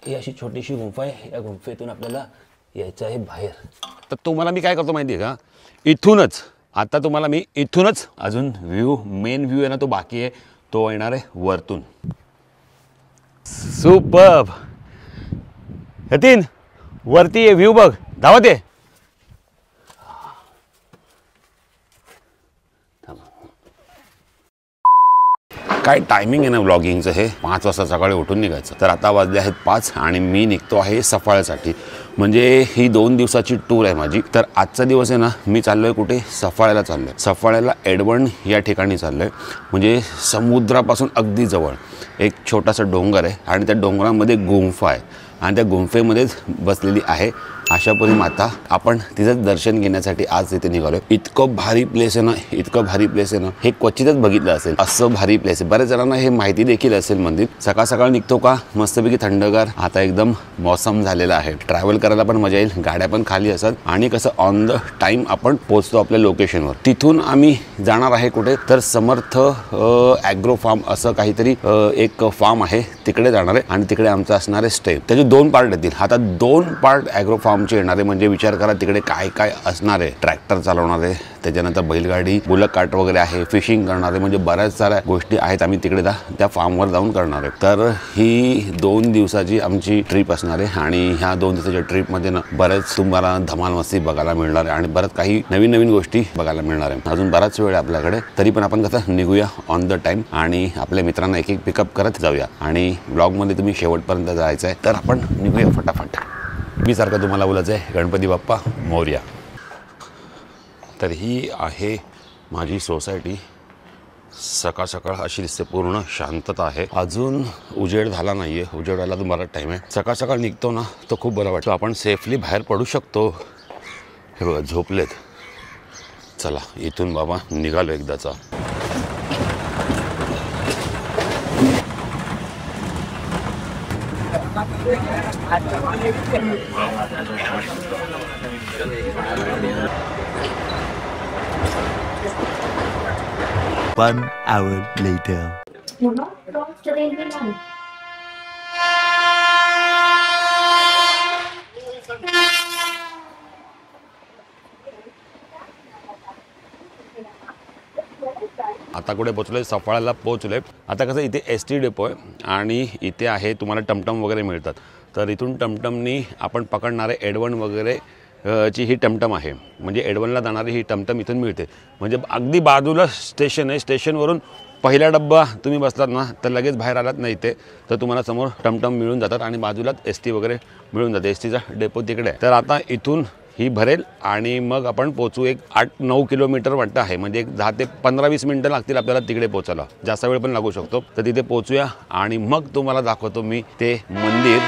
ही अशी छोटीशी गुंफा आहे, या गुंफेतून आपल्याला यायचं आहे बाहेर. तर तुम्हाला मी काय करतो माहिती आहे का, इथूनच आता तुम्हाला मी इथूनच अजून व्ह्यू, मेन व्ह्यू आहे ना तो बाकी आहे, तो येणार आहे वरतून. सुपर्ब. यतीन वरती ये, व्ह्यू बघ, धावत ये. काय टायमिंग आहे ना व्लॉगिंगचं, हे 5 वाजता सकाळी उठून निघायचं. तर आता वाजले आहेत 5 आणि मी निघतो आहे सफाळ्यासाठी. म्हणजे ही 2 दिवसाची टूर आहे माझी. तर आजचा दिवस आहे ना, मी चाललो आहे कुठे, सफाळ्याला चाललो आहे. सफाळ्याला एडवण या ठिकाणी चाललो आहे. म्हणजे समुद्रापासून अगदी जवळ एक छोटासा डोंगर आहे आणि त्या डोंगरामध्ये गुंफा आहे आणि त्या गुंफेमध्येच बसलेली आहे आशापुरी माता. आपण तिचं दर्शन घेण्यासाठी आज तिथे निघालो. इतकं भारी प्लेस आहे ना, इतकं भारी प्लेस आहे ना, हे क्वचितच बघितलं असेल असं भारी प्लेस आहे. बऱ्याच जणांना हे माहिती देखील असेल मंदिर. सकाळ सकाळ निघतो का, मस्तपैकी थंडगार, आता एकदम मौसम झालेला आहे. ट्रॅव्हल करायला पण मजा येईल, गाड्या पण खाली असतात आणि कसं ऑन द टाइम आपण पोहोचतो आपल्या लोकेशनवर. तिथून आम्ही जाणार आहे कुठे, तर समर्थ ॲग्रो फार्म असं काहीतरी एक फार्म आहे, तिकडे जाणार आहे आणि तिकडे आमचं असणार आहे स्टे. त्याचे 2 पार्ट येतील. आता 2 पार्ट ॲग्रो फार्मचे येणार आहे. म्हणजे विचार करा तिकडे काय काय असणार आहे. ट्रॅक्टर चालवणार आहे, त्याच्यानंतर बैलगाडी, बुलक कार्ट वगैरे आहे, फिशिंग करणार आहे, म्हणजे बऱ्याच साऱ्या गोष्टी आहेत. आम्ही तिकडे त्या फार्मवर जाऊन करणार आहे. तर ही 2 दिवसाची आमची ट्रिप असणार आहे आणि ह्या 2 दिवसाच्या ट्रिपमध्ये ना बऱ्याच तुम्हाला धमाल मस्ती बघायला मिळणार आहे आणि बऱ्याच काही नवीन नवीन गोष्टी बघायला मिळणार आहे. अजून बराच वेळ आहे आपल्याकडे, तरी पण आपण कसं निघूया ऑन द टाइम आणि आपल्या मित्रांना एक एक पिकअप करत जाऊया. आणि ब्लॉगमध्ये तुम्ही शेवटपर्यंत जायचं आहे, तर आपण निघूया फटाफट. मी सारखं तुम्हाला बोलायचं आहे गणपती बाप्पा मोरया. तर ही आहे माझी सोसायटी. सकाळ सकाळ अशी दिसते, पूर्ण शांतता आहे. अजून उजेड झाला नाही आहे, उजेड व्हायला तर बराच टाईम आहे. सकाळ सकाळ निघतो ना तो खूप बरं वाटतं. आपण सेफली बाहेर पडू शकतो. हे बघा झोपलेत. चला इथून बाबा निघालो एकदाचा. One hour later. आता कुठे पोचलोय, सफाळ्याला पोचलोय. आता कसं इथे ST डेपो आहे आणि इथे आहे तुम्हाला टमटम वगैरे मिळतात. तर इथून टमटमनी आपण पकडणारे एडवण वगैरे ची ही टमटम आहे. म्हणजे एडवणला जाणारी ही टमटम इथून मिळते. म्हणजे अगदी बाजूला स्टेशन आहे. स्टेशनवरून पहिला डब्बा तुम्ही बसलात ना तर लगेच बाहेर आलात नाही ते तर तुम्हाला समोर टमटम मिळून जातात आणि बाजूलाच ST वगैरे मिळून जाते. STचा डेपो तिकडे आहे. तर आता इथून ही भरेल आणि मग आपण पोचू. एक 8-9 किलोमीटर वाटतं आहे. म्हणजे एक 10 ते 15-20 मिनटं लागतील आपल्याला तिकडे पोचायला. जास्त वेळ पण लागू शकतो. तर तिथे पोचूया आणि मग तुम्हाला दाखवतो मी ते मंदिर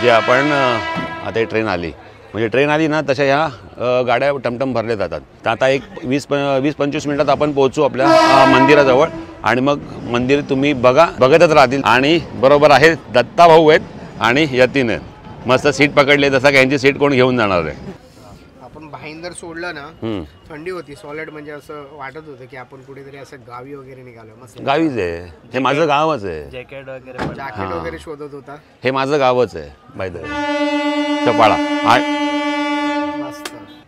जे आपण आता ट्रेन आली. म्हणजे ट्रेन आली ना तशा ह्या गाड्या टमटम भरल्या जातात. तर आता एक 20-25 मिनिटात आपण पोहोचू आपल्या मंदिराजवळ आणि मग मंदिर तुम्ही बघतच राहतील. आणि बरोबर आहे दत्ता भाऊ आहेत आणि यतीन आहेत. मस्त सीट पकडले, जसं यांची सीट कोण घेऊन जाणार आहे. आपण भाईंदर सोडलं ना, थंडी होती, सॉलिड म्हणजे असं वाटत होतं की आपण कुठेतरी असं गावी वगैरे निघालो. मस्त गावीच आहे, हे माझं गावच आहे. जॅकेट वगैरे शोधत होता. हे माझं गावच आहे बाय द वे, सफाळा.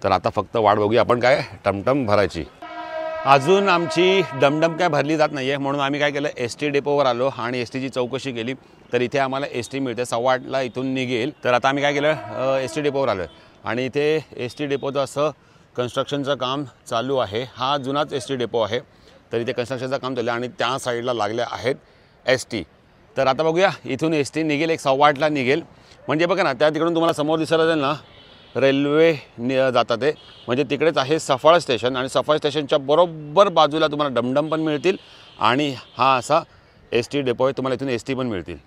तर आता फक्त वाट बघूया आपण काय टमटम भरायची. अजून आमची डमडम काय भरली जात नाही आहे म्हणून आम्ही काय केलं, ST डेपोवर आलो आणि STची चौकशी केली. तर इथे आम्हाला ST मिळते 8:15ला इथून निघेल. तर आता आम्ही काय केलं, ST डेपोवर आलो आणि इथे ST डेपोचं असं कन्स्ट्रक्शनचं काम चालू आहे. हा जुनाच ST डेपो आहे. तर इथे कन्स्ट्रक्शनचं काम चालू आहे आणि त्या साईडला लागले आहेत ST. तर आता बघूया इथून ST निघेल, एक 8:15ला निघेल. म्हणजे बघा ना, त्या तिकडून तुम्हाला समोर दिसत असेल ना रेल्वे जातात ते, म्हणजे तिकडेच आहे सफाळा स्टेशन आणि सफाळा स्टेशनच्या बरोबर बाजूला तुम्हाला डमडम पण मिळतील आणि हा असा ST डेपो आहे. तुम्हाला इथून ST पण मिळतील.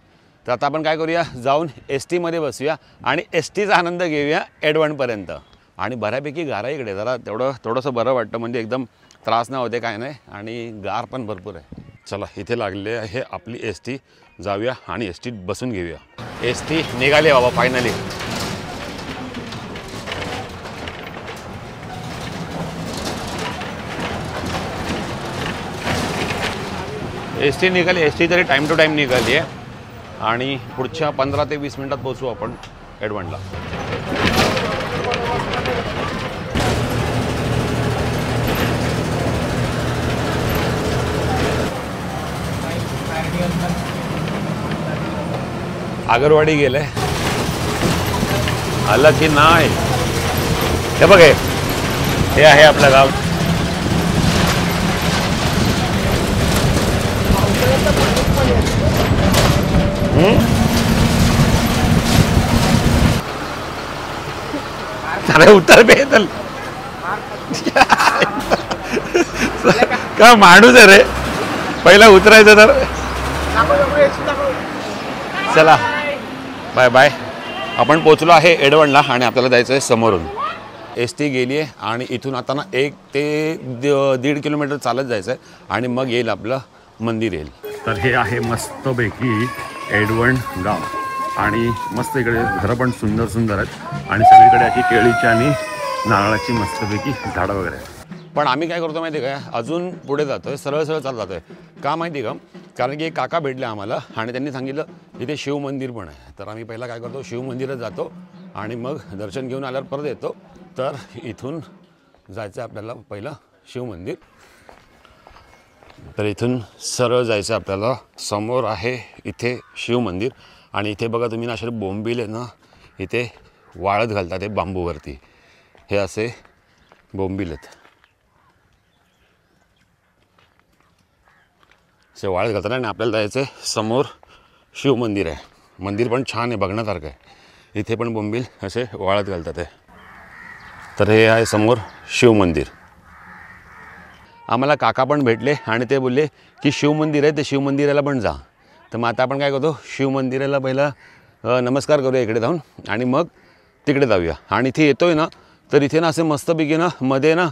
तर आता आपण काय करूया, जाऊन STमध्ये बसूया आणि STचा आनंद घेऊया एडवणपर्यंत. आणि बऱ्यापैकी गारा इकडे जरा थोडंसं बरं वाटतं. म्हणजे एकदम त्रास नाही होते, काय नाही, आणि गार पण भरपूर आहे. चला इथे लागले आहे आपली ST, जाऊया आणि STत बसून घेऊया. ST निघाली बाबा फायनली. ST निघाली. ST तरी टाईम टू टाईम निघाली आहे. आणि पुढच्या 15 ते 20 मिनिटात पोहोचू आपण एडवणला. आगरवाडी गेले आलं की नाही. हे बघ हे आहे आपलं गाव. अरे उतर बेदल का माणूस आहे रे. पहिला उतरायचं तर चला बाय बाय. आपण पोचलो आहे एडवणला आणि आपल्याला जायचं आहे समोरून. एस टी गेली आहे आणि इथून आता ना 1 ते 1.5 किलोमीटर चालत जायचं आहे आणि मग येईल आपलं मंदिर येईल. तर हे आहे मस्तपैकी एडवण गाव आणि मस्त इकडे घरं पण सुंदर सुंदर आहेत आणि सगळीकडे अशी केळीची आणि नारळाची मस्तपैकी झाडं वगैरे आहेत. पण आम्ही काय करतो माहिती आहे का, अजून पुढे जातो आहे, सरळ सरळ चालत जातो आहे. का माहिती आहे का, कारण की एक काका भेटले आम्हाला आणि त्यांनी सांगितलं इथे शिव मंदिर पण आहे. तर आम्ही पहिला काय करतो, शिव मंदिरात जातो आणि मग दर्शन घेऊन आल्यावर परत येतो. तर इथून जायचं आपल्याला पहिलं शिव मंदिर. तर इथून सरळ जायचं आपल्याला. समोर आहे इथे शिव मंदिर आणि इथे बघा तुम्ही ना असे बोंबील आहे ना इथे वाळत घालतात हे बांबूवरती. हे असे बोंबील आहेत, असे वाळत घालतात आणि आपल्याला जायचं आहे समोर शिव मंदिर आहे. मंदिर पण छान आहे, बघण्यासारखं आहे. इथे पण बोंबील असे वाळत घालतात आहे. तर हे आहे समोर शिव मंदिर. आम्हाला काका पण भेटले आणि ते बोलले की शिव मंदिर आहे, ते शिव मंदिराला पण जा. तर मग आता आपण काय करतो, शिव मंदिराला पहिला नमस्कार करूया इकडे जाऊन आणि मग तिकडे जाऊया. आणि इथे येतो आहे ना तर इथे ना असे मस्तपैकी ना मध्ये ना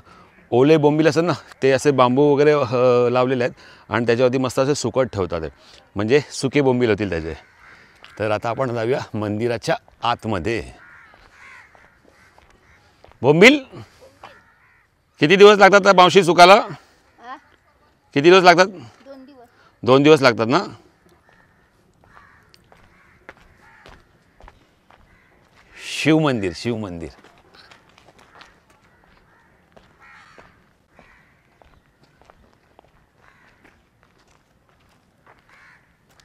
ओले बोंबील असतात ना ते असे बांबू वगैरे लावलेले आहेत आणि त्याच्यावरती मस्त असे सुकट ठेवतात, म्हणजे सुके बोंबील होतील त्याचे. तर आता आपण जाऊया मंदिराच्या आतमध्ये. बोंबील किती दिवस लागतात त्या मावशी सुकायला? किती दिवस लागतात? 2 दिवस लागतात ना. शिव मंदिर, शिव मंदिर.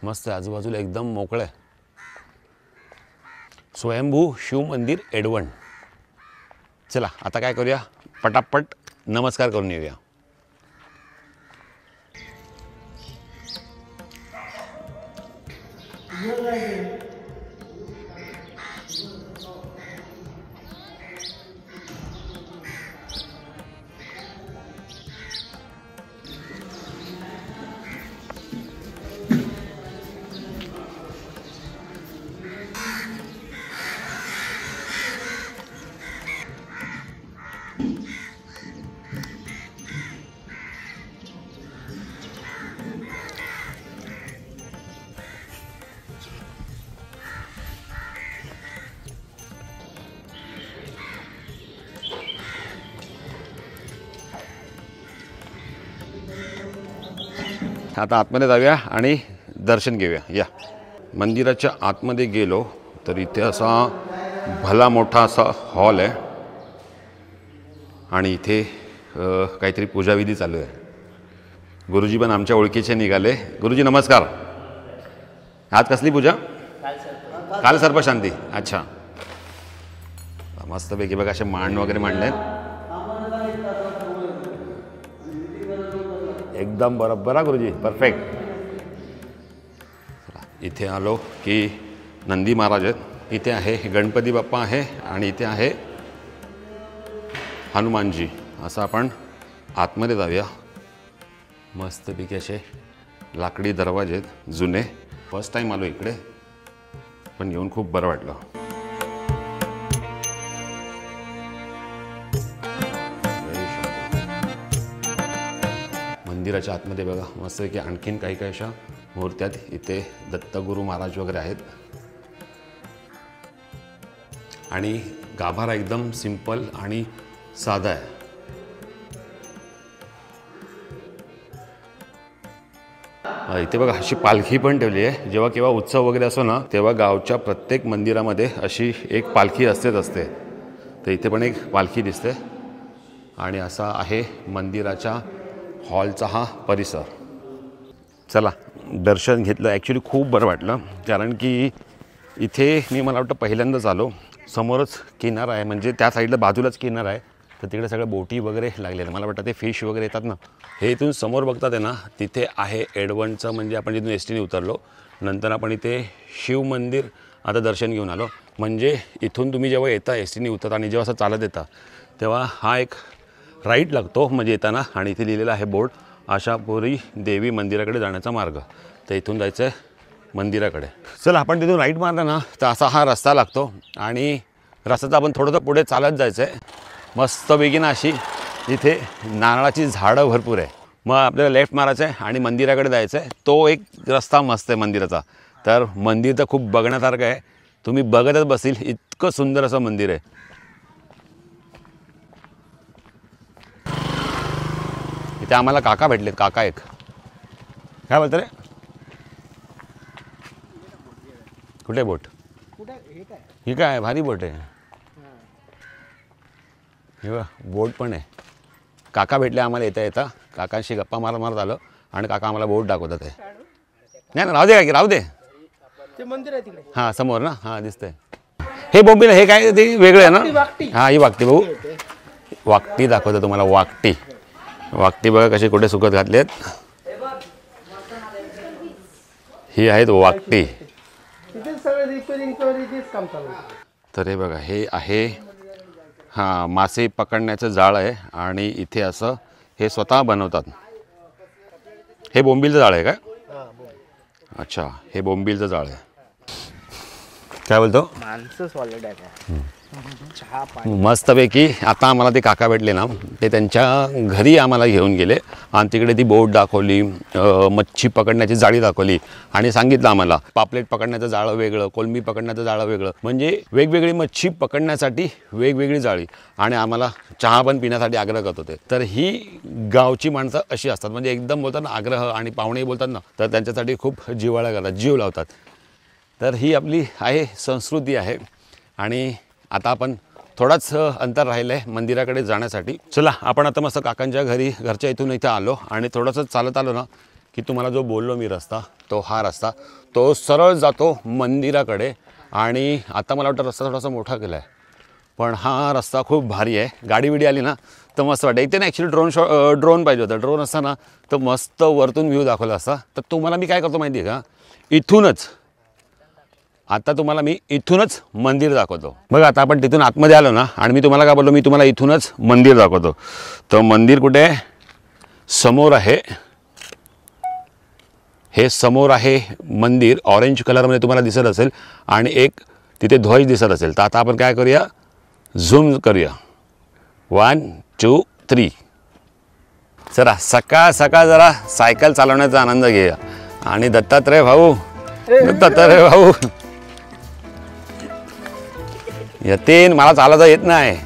मस्त आहे, आजूबाजूला एकदम मोकळं आहे. स्वयंभू शिव मंदिर एडवण. चला आता काय करूया, पटापट नमस्कार करून येऊया. आता आतमध्ये जाऊया आणि दर्शन घेऊया. या मंदिराच्या आतमध्ये गेलो तर इथे असा भला मोठा असा हॉल आहे आणि इथे काहीतरी पूजाविधी चालू आहे. गुरुजी पण आमच्या ओळखीचे निघाले. गुरुजी नमस्कार. आज कसली पूजा? काल सर्पशांती. अच्छा, मस्तपैकी बघा असे मांड वगैरे मांडले एकदम बरोबर. गुरुजी परफेक्ट. इथे आलो की नंदी महाराज आहेत, इथे आहे गणपती बाप्पा आहे आणि इथे आहे हनुमानजी. असं आपण आतमध्ये जाऊया. मस्तपैकी असे लाकडी दरवाजे आहेत जुने. फर्स्ट टाईम आलो इकडे पण येऊन खूप बरं वाटलं. मंदिराच्या आतमध्ये बघा मस्तपैकी आणखीन काही काही अशा मूर्त्यात. इथे दत्तगुरू महाराज वगैरे आहेत आणि गाभारा एकदम सिंपल आणि साधा आहे. इथे बघा अशी पालखी पण ठेवली आहे. जेव्हा केव्हा उत्सव वगैरे असो ना तेव्हा गावच्या प्रत्येक मंदिरामध्ये अशी एक पालखी असते. तर इथे पण एक पालखी दिसते आणि असा आहे मंदिराच्या हॉलचा हा परिसर. चला दर्शन घेतलं. ॲक्च्युली खूप बरं वाटलं कारण की इथे मी मला वाटतं पहिल्यांदाच आलो. समोरच किनारा आहे म्हणजे त्या साईडला बाजूलाच किनारा आहे. तर तिकडे सगळ्या बोटी वगैरे लागलेल्या. मला वाटतं ते फिश वगैरे येतात ना. हे इथून समोर बघतात आहे ना तिथे आहे एडवणचं म्हणजे आपण जिथून एस टीने उतरलो नंतर आपण इथे शिव मंदिर आता दर्शन घेऊन आलो. म्हणजे इथून तुम्ही जेव्हा येता एस टीने उतरता आणि जेव्हा असं चालत येता तेव्हा हा एक राईट लागतो म्हणजे येताना आणि इथे लिहिलेला आहे बोर्ड आशापुरी देवी मंदिराकडे जाण्याचा मार्ग. तर इथून जायचं आहे मंदिराकडे. चला आपण तिथून राईट मारला ना तर असा हा रस्ता लागतो आणि रस्त्याचं आपण थोडंसं पुढे चालत जायचं आहे. मस्तपैकी ना अशी इथे नारळाची झाडं भरपूर आहे. मग आपल्याला लेफ्ट मारायचं आहे आणि मंदिराकडे जायचं आहे. तो एक रस्ता मस्त आहे मंदिराचा. तर मंदिर तर खूप बघण्यासारखं आहे. तुम्ही बघतच बसील इतकं सुंदर असं मंदिर आहे. इथे आम्हाला काका भेटलेत. काका एक काय बोलतं रे कुठे बोट ही काय भारी बोट आहे. हे बघ बोट पण आहे. काका भेटले आम्हाला येता काकांशी गप्पा मारत आलो आणि काका आम्हाला बोट दाखवतात आहे. नाही राहू दे काय की राहू दे. ते मंदिर आहे तिकडे हां समोर ना हां दिसतंय. हे बोंबील हे काय ते वेगळं आहे ना. हां ही वाकटी भाऊ वाकटी दाखवतो तुम्हाला. वाकटी बघा कशी कुठे सुकत घातली आहेत. ही आहेत वाकटी. तर हे बघा हे आहे हां मासे पकडण्याचं जाळ आहे आणि इथे असं हे स्वतः बनवतात. हे बोंबीलचं जाळ आहे का. अच्छा हे बोंबीलचं जाळ आहे. काय बोलतो माणसं सॉलिड आहे. मस्तपैकी आता आम्हाला ते काका भेटले ना ते त्यांच्या घरी आम्हाला घेऊन गेले आणि तिकडे ती बोट दाखवली मच्छी पकडण्याची जाळी दाखवली आणि सांगितलं आम्हाला पापलेट पकडण्याचं जाळं वेगळं कोलंबी पकडण्याचं जाळं वेगळं म्हणजे वेगवेगळी मच्छी पकडण्यासाठी वेगवेगळी जाळी आणि आम्हाला चहा पण पिण्यासाठी आग्रह करत होते. तर ही गावची माणसं अशी असतात म्हणजे एकदम बोलतात ना आग्रह आणि पाहुणे बोलतात ना तर त्यांच्यासाठी खूप जिव्हाळा करतात जीव लावतात. तर ही आपली आहे संस्कृती आहे आणि आता आपण थोडाच अंतर राहिलं आहे मंदिराकडे जाण्यासाठी. चला आपण आता मस्त काकांच्या घरच्या इथून इथं आलो आणि थोडंसं चालत आलो ना की तुम्हाला जो बोललो मी रस्ता तो हा रस्ता तो सरळ जातो मंदिराकडे. आणि आता मला वाटतं रस्ता थोडासा मोठा केला आहे पण हा रस्ता खूप भारी आहे. गाडी बिडी आली ना तर मस्त वाटतं. इथे ना ॲक्च्युली ड्रोन पाहिजे होता. ड्रोन असताना तर मस्त वरतून व्ह्यू दाखवला असता. तर तुम्हाला मी काय करतो माहिती आहे का इथूनच आता तुम्हाला मी इथूनच मंदिर दाखवतो. बघा आता आपण तिथून आतमध्ये आलो ना आणि मी तुम्हाला काय बोललो मी तुम्हाला इथूनच मंदिर दाखवतो. तर मंदिर कुठे आहे समोर आहे. हे समोर आहे मंदिर ऑरेंज कलरमध्ये तुम्हाला दिसत असेल आणि एक तिथे ध्वज दिसत असेल. तर आता आपण काय करूया झूम करूया 1 2 3. चला सकाळ जरा सायकल चालवण्याचा आनंद घेऊया. आणि दत्तात्रय भाऊ यतीन मला चालवता येत नाही.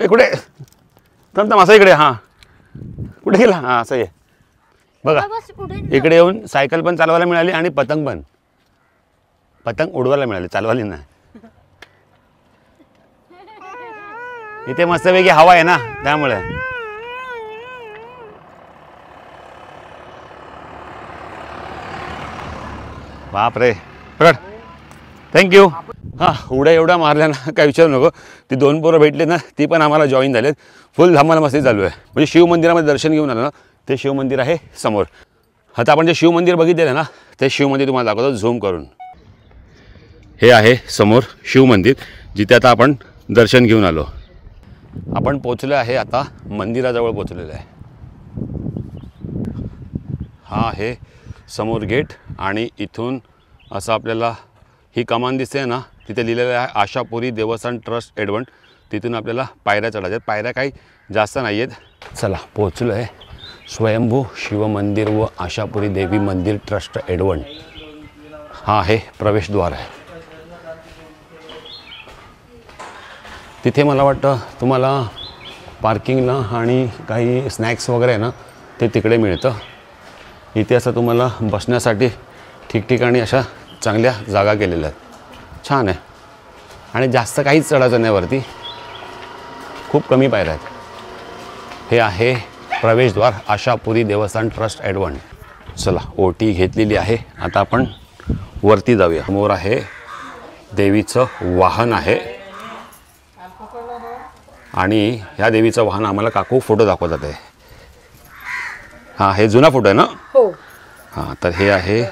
कुठे थांबता असं इकडे हां कुठे गेला हां असं आहे बघा. इकडे येऊन सायकल पण चालवायला मिळाली आणि पतंग उडवायला मिळाली चालवायला नाही. इथे मस्तपैकी हवा आहे ना त्यामुळे. बापरे पकड थँक्यू. हां उड्या एवढ्या मारल्या ना काय विचारू नको. ती 2 पोरं भेटले ना ती पण आम्हाला जॉईन झालेत. फुल धमाल मस्ती चालू आहे. म्हणजे शिव मंदिरामध्ये दर्शन घेऊन आलं ना ते शिव मंदिर आहे समोर. आता आपण जे शिव मंदिर बघितलेलं ना ते शिव मंदिर तुम्हाला दाखवतो झूम करून. हे आहे समोर शिव मंदिर जिथे आता आपण दर्शन घेऊन आलो. आपण पोचलो आहे आता मंदिराजवळ पोचलेलो आहे. हा आहे समोर गेट आणि इथून असं आपल्याला ही कमान दिसते ना, तिथे लिहिलेलं आहे आशापुरी देवस्थान ट्रस्ट एडवण. तिथून आपल्याला पायऱ्या चढायच्या आहेत. पायऱ्या काही जास्त नाही आहेत. चला पोचलो आहे स्वयंभू शिवमंदिर व आशापुरी देवी मंदिर ट्रस्ट एडवण. हा आहे प्रवेशद्वार आहे. तिथे मला वाटतं तुम्हाला पार्किंगला आणि काही स्नॅक्स वगैरे आहे ना ते तिकडे मिळतं. इथे असं तुम्हाला बसण्यासाठी ठिकठिकाणी अशा चांगल्या जागा केलेल्या आहेत. छान आहे आणि जास्त काहीच चढायचं नाही वरती, खूप कमी पायऱ्या आहेत. हे आहे प्रवेशद्वार आशापुरी देवस्थान ट्रस्ट एडवण. चला ओटी घेतलेली आहे, आता आपण वरती जाऊया. समोर आहे देवीचं वाहन आहे आणि ह्या देवीचं वाहन आम्हाला काकू फोटो दाखवतात आहे. हां हे जुना फोटो आहे ना? हो. हां तर हे आहे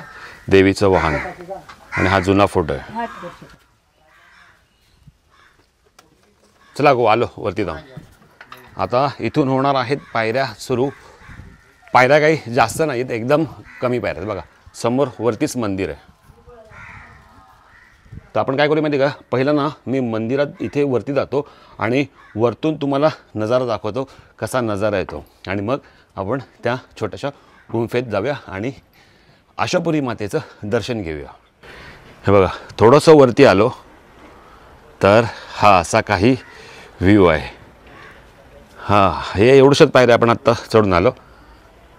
देवीचं वाहन आणि हा जुना फोटो आहे. चला गो आलो वरती जाऊन. आता इथून होणार आहेत पायऱ्या सुरू. पायऱ्या काही जास्त नाहीत, एकदम कमी पायऱ्या आहेत. बघा समोर वरतीच मंदिर आहे. तर आपण काय करू माहिती का, पहिलं ना मी मंदिरात इथे वरती जातो आणि वरतून तुम्हाला नजारा दाखवतो कसा नजारा येतो आणि मग आपण त्या छोट्याशा गुंफेत जाऊया आणि आशापुरी मातेचं दर्शन घेऊया. हे बघा थोडंसं वरती आलो तर हा असा काही व्ह्यू आहे. हां हे एवढंच पायऱ्या आपण आत्ता चढून आलो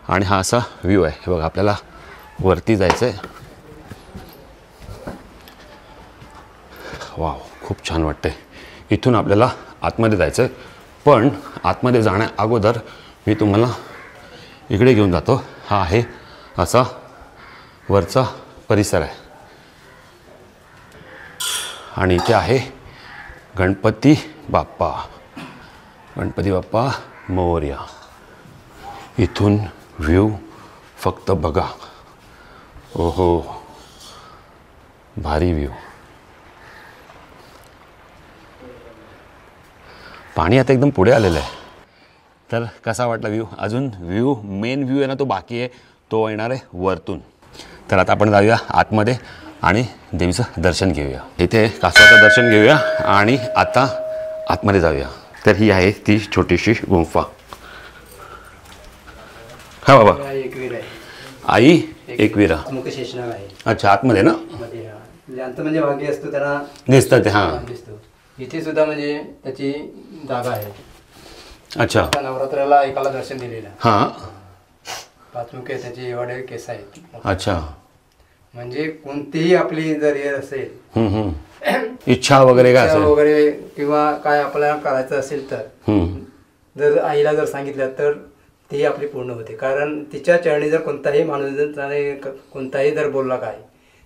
आणि हा असा व्ह्यू आहे. हे बघा आपल्याला वरती जायचं आहे. वाव खूप छान वाटते. इथून आपल्याला आतमध्ये जायचं आहे, पण आतमध्ये जाण्या अगोदर मी तुम्हाला इकडे घेऊन जातो. हा आहे असा वरचा परिसर आहे आणि इथे आहे गणपती बाप्पा. गणपती बाप्पा मोरया. इथून व्ह्यू फक्त बघा. ओहो भारी व्ह्यू. पाणी आता एकदम पुढे आलेलं आहे. तर कसा वाटला व्ह्यू? अजून व्ह्यू मेन व्ह्यू आहे ना तो बाकी आहे, तो येणार आहे वरतून. तर आता आपण जाऊया आतमध्ये आणि देवीचं दर्शन घेऊया. इथे कासवाचं दर्शन घेऊया आणि आता आतमध्ये जाऊया. तर ही आहे ती छोटीशी गुंफा. हा बाबा आई एकविरा. मुखशेषनाग आहे. अच्छा आतमध्ये ना अंत म्हणजे भागी असतो त्यांना दिसतं ते. हां दिसतो. इथे सुद्धा म्हणजे त्याची जागा आहे. अच्छा आता नवरात्राला एकाला दर्शन दिलेलं. हां पाचमुखे त्याचे एवढे केस आहेत. अच्छा म्हणजे कोणतीही आपली जर हे असेल इच्छा वगैरे काय असेल वगैरे किंवा काय आपल्याला करायचं असेल तर जर आईला जर सांगितलं तर ती आपली पूर्ण होते. कारण तिच्या चरणी जर कोणताही माणूस जर कोणताही जर बोलला काय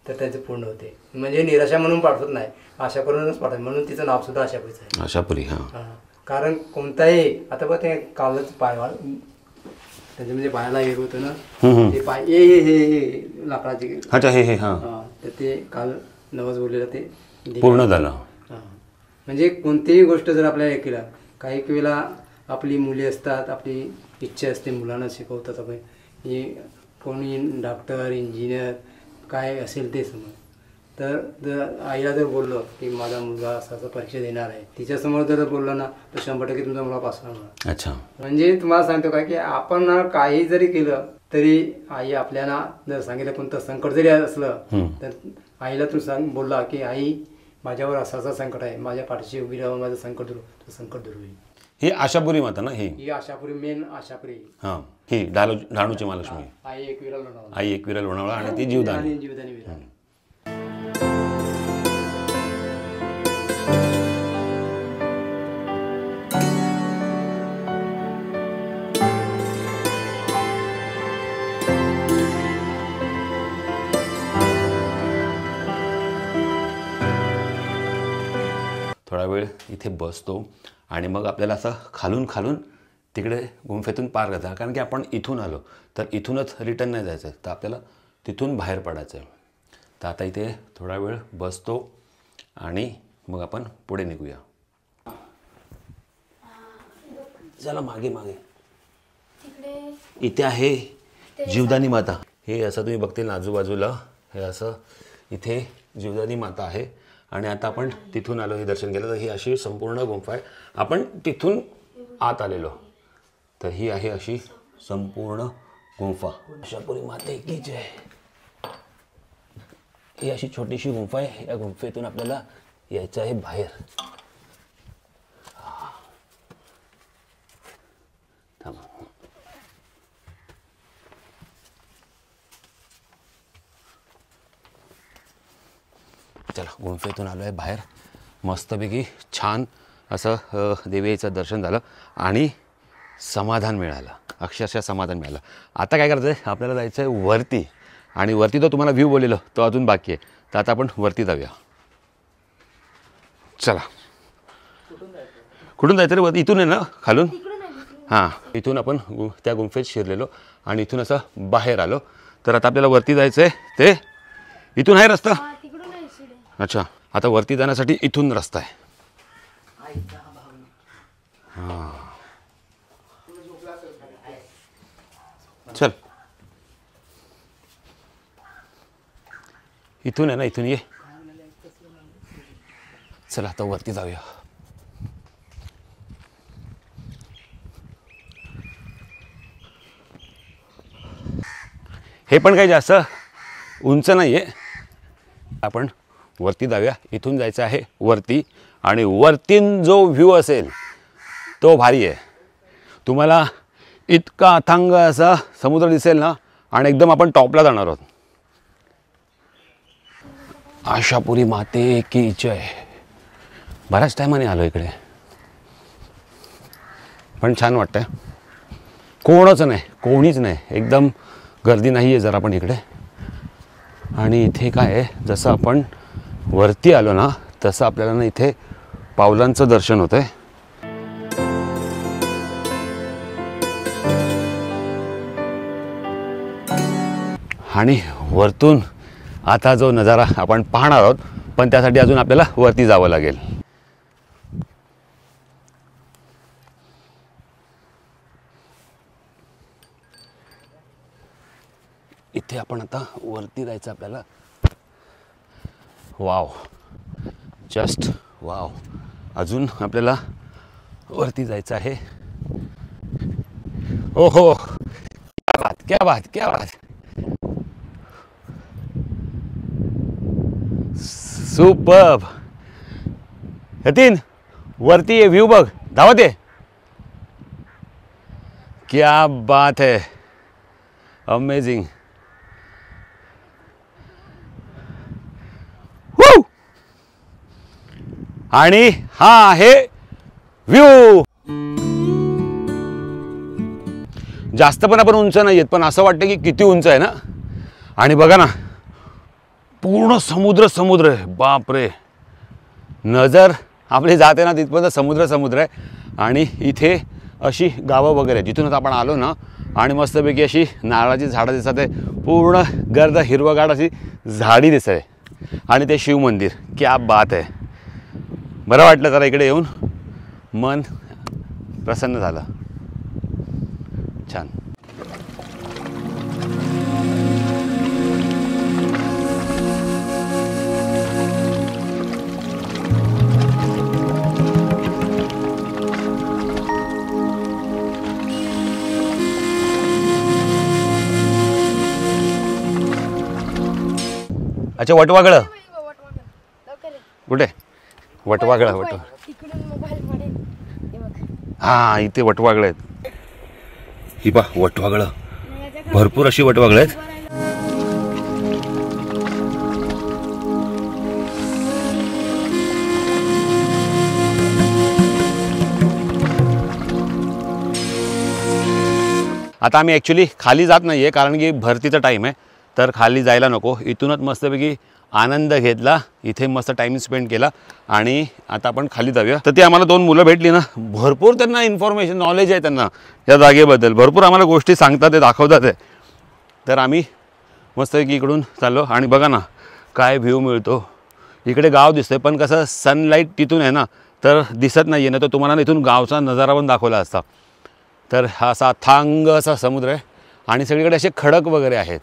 तर त्याचं पूर्ण होते. म्हणजे निराशा म्हणून पाठवत नाही, आशा करूनच पाठवत. म्हणून तिचं नाव सुद्धा आशापुरीच आहे. आशापुरी. हां कारण कोणताही आता बघ ते कालच पायवाळ त्याच्या म्हणजे पायाला हे होतं ना ते पाय हे लाकडाचे. अच्छा हे हां तर ते काल नवस बोललेलं ते पूर्ण झालं. म्हणजे कोणतीही गोष्ट जर आपल्याला केला, काही वेळेला आपली मुले असतात, आपली इच्छा असते मुलांना शिकवतात आपण हे कोणी डॉक्टर इंजिनियर काय असेल ते समज. तर जर आईला जर बोललो की माझा मुलगा असं परीक्षा देणार आहे, तिच्यासमोर जर बोललो ना तर 100% तुमचा मुलगा पास होणार. अच्छा म्हणजे तुम्हाला सांगतो काय की आपण काही जरी केलं तरी आई आपल्याला जर सांगितलं कोणतं संकट जरी असलं तर आईला तू बोलला की आई माझ्यावर असं संकट आहे, माझ्या पाठीशी उभी राहून माझं संकट दूर संकट दूर होईल. ही आशापुरी माता ना? ही आशापुरी मेन आशापुरी. हां ही डहाणूची महालक्ष्मी. आई एकविरा लोणावळा. आई एकविरा लोणावळा आणि ती जीवदानी. जीवदानी विरा. थोडा वेळ इथे बसतो आणि मग आपल्याला असं खालून खालून तिकडे गुंफेतून पार करता. कारण की आपण इथून आलो तर इथूनच रिटर्न नाही जायचं, तर आपल्याला तिथून बाहेर पडायचं आहे. तर आता इथे थोडा वेळ बसतो आणि मग आपण पुढे निघूया. चला मागे मागे. इथे आहे जीवदानी माता हे असं तुम्ही बघतील ना आजूबाजूला हे असं इथे जीवदानी माता आहे आणि आता आपण तिथून आलो हे दर्शन केलं तर ही अशी संपूर्ण गुंफा आहे. आपण तिथून आत आलेलो तर ही आहे अशी संपूर्ण गुंफा. आशापुरी माते की जय. ही अशी छोटीशी गुंफा आहे. या गुंफेतून आपल्याला यायचं आहे बाहेर. चला गुंफेतून आलो आहे बाहेर. मस्तपैकी छान असं देवीचं दर्शन झालं आणि समाधान मिळालं. अक्षरशः समाधान मिळालं. आता काय करायचं आहे आपल्याला जायचं आहे वरती आणि वरती तो तुम्हाला व्ह्यू बोललेलो तो अजून बाकी आहे. तर आता आपण वरती जाऊया. चला कुठून जायचं रे वरती? इथून आहे ना खालून? हां इथून आपण त्या गुंफेत शिरलेलो आणि इथून असं बाहेर आलो. तर आता आपल्याला वरती जायचं आहे. ते इथून आहे रस्ता? अच्छा आता वरती जाण्यासाठी इथून रस्ता आहे. हां चल इथून आहे ना इथून ये. चला आता वरती जाऊया. हे पण काही जास्त उंच नाही आहे. आपण वरती जाऊया. इथून जायचं आहे वरती आणि वरतीन जो व्ह्यू असेल तो भारी आहे. तुम्हाला इतका अथांग असा समुद्र दिसेल ना आणि एकदम आपण टॉपला जाणार आहोत. आशापुरी माते की जय. बऱ्याच टायमाने आलो इकडे पण छान वाटतंय. कोणच नाही कोणीच नाही एकदम गर्दी नाही आहे जरा पण इकडे. आणि इथे काय आहे जसं आपण वरती आलो ना तसं आपल्याला ना इथे पावलांचं दर्शन होतं आहे. आणि वरतून आता जो नजारा आपण पाहणार आहोत पण त्यासाठी अजून आपल्याला वरती जावं लागेल. इथे आपण आता वरती जायचं आपल्याला. Wow just wow. अजून आपल्याला वरती जायचं आहे. ओहो क्या बात क्या बात क्या बात. सुपर्ब. यतीन वरती ये व्ह्यू बघ धावत आहे. क्या बात है अमेजिंग. आणि हा आहे व्ह्यू. जास्त पण आपण उंच नाही आहेत पण असं वाटतं की किती उंच आहे ना. आणि बघा ना पूर्ण समुद्र समुद्र आहे. बापरे नजर आपली जाते ना तिथपर्यंत समुद्र समुद्र आहे. आणि इथे अशी गावं वगैरे जिथून आपण आलो ना आणि मस्तपैकी अशी नारळाची झाडं दिसत आहे. पूर्ण गर्द हिरवगार अशी झाडी दिसत आहे. आणि ते शिव मंदिर क्या बात आहे. बरं वाटलं जरा इकडे येऊन. मन प्रसन्न झालं. छान. अच्छा वटवागळं कुठे? वटवागळं वट हां इथे वटवागळं आहेत. ही पा वटवागळं भरपूर अशी वटवागळं आहेत. आता आम्ही ॲक्च्युली खाली जात नाही आहे कारण की भरतीचा टाईम आहे तर खाली जायला नको. इथूनच मस्तपैकी आनंद घेतला. इथे मस्त टाईम स्पेंड केला आणि आता आपण खाली जाऊया. तर ती आम्हाला 2 मुलं भेटली ना भरपूर त्यांना इन्फॉर्मेशन नॉलेज आहे त्यांना या जागेबद्दल. भरपूर आम्हाला गोष्टी सांगतात आहे दाखवतात आहे. तर आम्ही मस्तपैकी इकडून चाललो आणि बघा ना काय व्ह्यू मिळतो. इकडे गाव दिसतंय पण कसं सनलाईट तिथून आहे ना तर दिसत नाही आहे ना तर तुम्हाला इथून गावचा नजारा पण दाखवला असता. तर हा असा थांग असा समुद्र आहे आणि सगळीकडे असे खडक वगैरे आहेत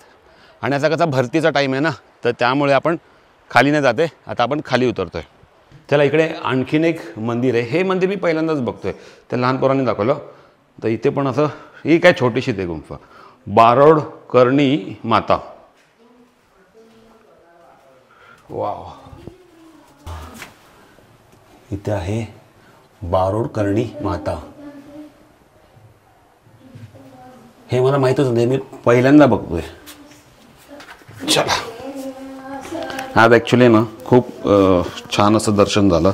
आणि असा कसा भरतीचा टाईम आहे ना, तर त्यामुळे आपण खाली नाही जाते. आता आपण खाली उतरतो आहे. चला इकडे आणखीन एक मंदिर आहे. हे मंदिर मी पहिल्यांदाच बघतो आहे. ते लहान पोरांनी दाखवलं. तर इथे पण असं ही काय छोटीशी ते गुंफा, बारोड कर्णी माता. वाव, इथे आहे बारोड कर्णी माता. हे मला माहीतच नाही, मी पहिल्यांदा बघतोय. चला, आज ॲक्च्युली ना खूप छान असं दर्शन झालं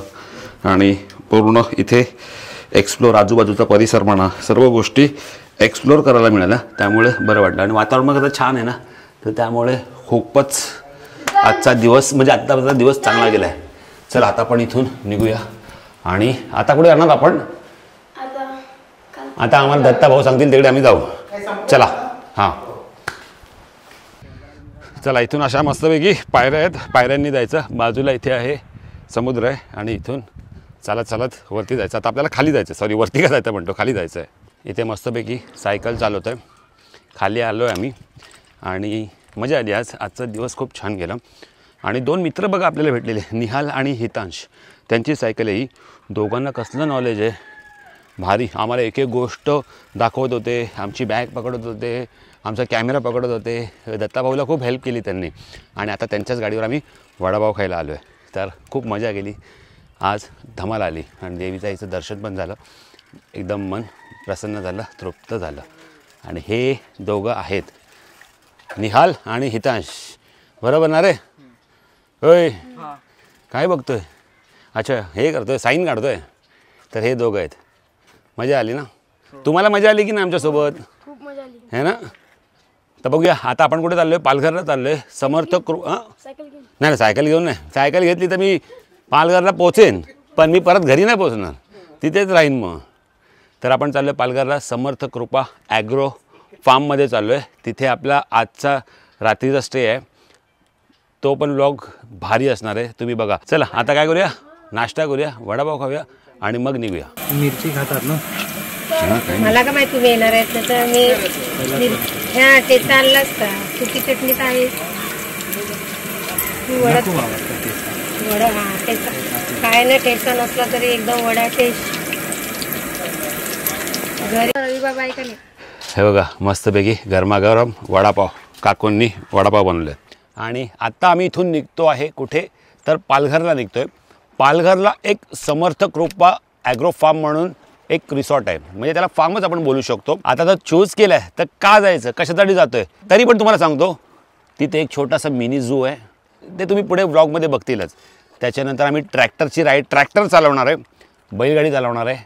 आणि पूर्ण इथे एक्सप्लोर, आजूबाजूचा परिसर म्हणा, सर्व गोष्टी एक्सप्लोर करायला मिळाल्या. त्यामुळे बरं वाटलं आणि वातावरण मग आता छान आहे ना, तर त्यामुळे खूपच आजचा दिवस म्हणजे आत्ताचा दिवस चांगला गेला आहे. चला आता आपण इथून निघूया. आणि आता कुठे जाणार आपण? आता आम्हाला दत्ता भाऊ सांगतील तिकडे आम्ही जाऊ. चला. हां, चला इथून अशा मस्तपैकी पायऱ्या आहेत, पायऱ्यांनी जायचं. बाजूला इथे आहे समुद्र आहे आणि इथून चालत चालत वरती जायचं. आता आपल्याला खाली जायचं, सॉरी वरती का जायचं म्हणतो, खाली जायचं आहे. इथे मस्तपैकी सायकल चालवत आहे. खाली आलो आहे आम्ही आणि मजा आली. आजचा दिवस खूप छान गेला. आणि 2 मित्र बघा आपल्याला भेटलेले, निहाल आणि हितांश. त्यांची सायकल आहे ही. दोघांना कसलं नॉलेज आहे, भारी. आम्हाला एक एक गोष्ट दाखवत होते, आमची बॅग पकडत होते, आमचा कॅमेरा पकडत होते. दत्ताभाऊला खूप हेल्प केली त्यांनी. आणि आता त्यांच्याच गाडीवर आम्ही वडापाव खायला आलो आहे. तर खूप मजा गेली आज, धमाल आली. आणि देवीचं हिचं दर्शन पण झालं, एकदम मन प्रसन्न झालं, तृप्त झालं. आणि हे दोघं आहेत निहाल आणि हितांश, बरोबर ना रे? होय, काय बघतोय? अच्छा, हे करतोय, साईन काढतोय. तर हे दोघं आहेत. मजा आली ना? तुम्हाला मजा आली की ना आमच्यासोबत? खूप मजा आली है ना? तर बघूया आता आपण कुठे चाललोय? पालघरला चाललोय. समर्थ सायकल घेऊन. नाही, सायकल घेऊन नाही. सायकल घेतली तर मी पालघरला पोचेन, पण मी परत घरी नाही पोचणार, तिथेच राहीन मग. तर आपण चाललो आहे पालघरला, समर्थ कृपा ॲग्रो फार्ममध्ये चाललो आहे. तिथे आपला आजचा रात्रीचा स्टे आहे. तो पण व्लॉग भारी असणार आहे, तुम्ही बघा. चला आता काय करूया? नाश्ता करूया, वडापाव खाऊया आणि मग निघूया. मिरची खातात ना? मला का माहिती तुम्ही येणार आहेत, तर मी ह्या टेस्ट आणला असता. सुकी चटणी तर आहे, वडा. हा टेस्ट काय नाही, टेस्ट नसला तरी एकदम वडा टेस्ट घरी. रविबाबा आहे का नाही? हे बघा मस्तपैकी गरमागरम वडापाव, काकूंनी वडापाव बनवले. आणि आत्ता आम्ही इथून निघतो आहे कुठे? तर पालघरला निघतो आहे. पालघरला एक समर्थ कृपा ॲग्रो फार्म म्हणून एक रिसॉर्ट आहे, म्हणजे त्याला फार्मच आपण बोलू शकतो. आता जर चूज केलं आहे तर का जायचं, कशासाठी जातो आहे, तरी पण तुम्हाला सांगतो. तिथे एक छोटासा मिनी झू आहे, ते तुम्ही पुढे व्लॉगमध्ये बघतीलच. त्याच्यानंतर आम्ही ट्रॅक्टरची राईड, ट्रॅक्टर चालवणार आहे, बैलगाडी चालवणार आहे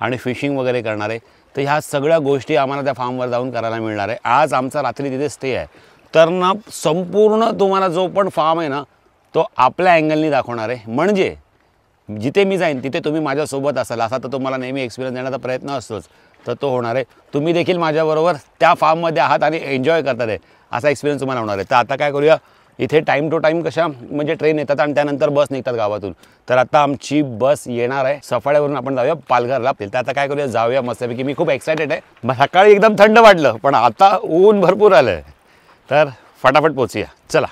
आणि फिशिंग वगैरे करणार आहे. तर ह्या सगळ्या गोष्टी आम्हाला त्या फार्मवर जाऊन करायला मिळणार आहे. आज आमचा रात्री तिथे स्टे आहे. तर ना संपूर्ण तुम्हाला जो पण फार्म आहे ना, तो आपल्या अँगलनी दाखवणार आहे. म्हणजे जिथे मी जाईन तिथे तुम्ही माझ्यासोबत असाल, असा तर तुम्हाला नेहमी एक्सपिरियन्स देण्याचा प्रयत्न असतोच, तर तो होणार आहे. तुम्ही देखील माझ्याबरोबर त्या फार्ममध्ये आहात आणि एन्जॉय करतात आहे, असा एक्सपिरियन्स तुम्हाला होणार आहे. तर आता काय करूया, इथे टाईम टू टाईम कशा म्हणजे ट्रेन येतात आणि त्यानंतर बस निघतात गावातून. तर आता आमची बस येणार आहे, सफाळ्यावरून आपण जाऊया पालघरला. तर आता काय करूया, जाऊया मस्तपैकी. मी खूप एक्सायटेड आहे. सकाळी एकदम थंड वाटलं, पण आता ऊन भरपूर आलं आहे. तर फटाफट पोचूया, चला.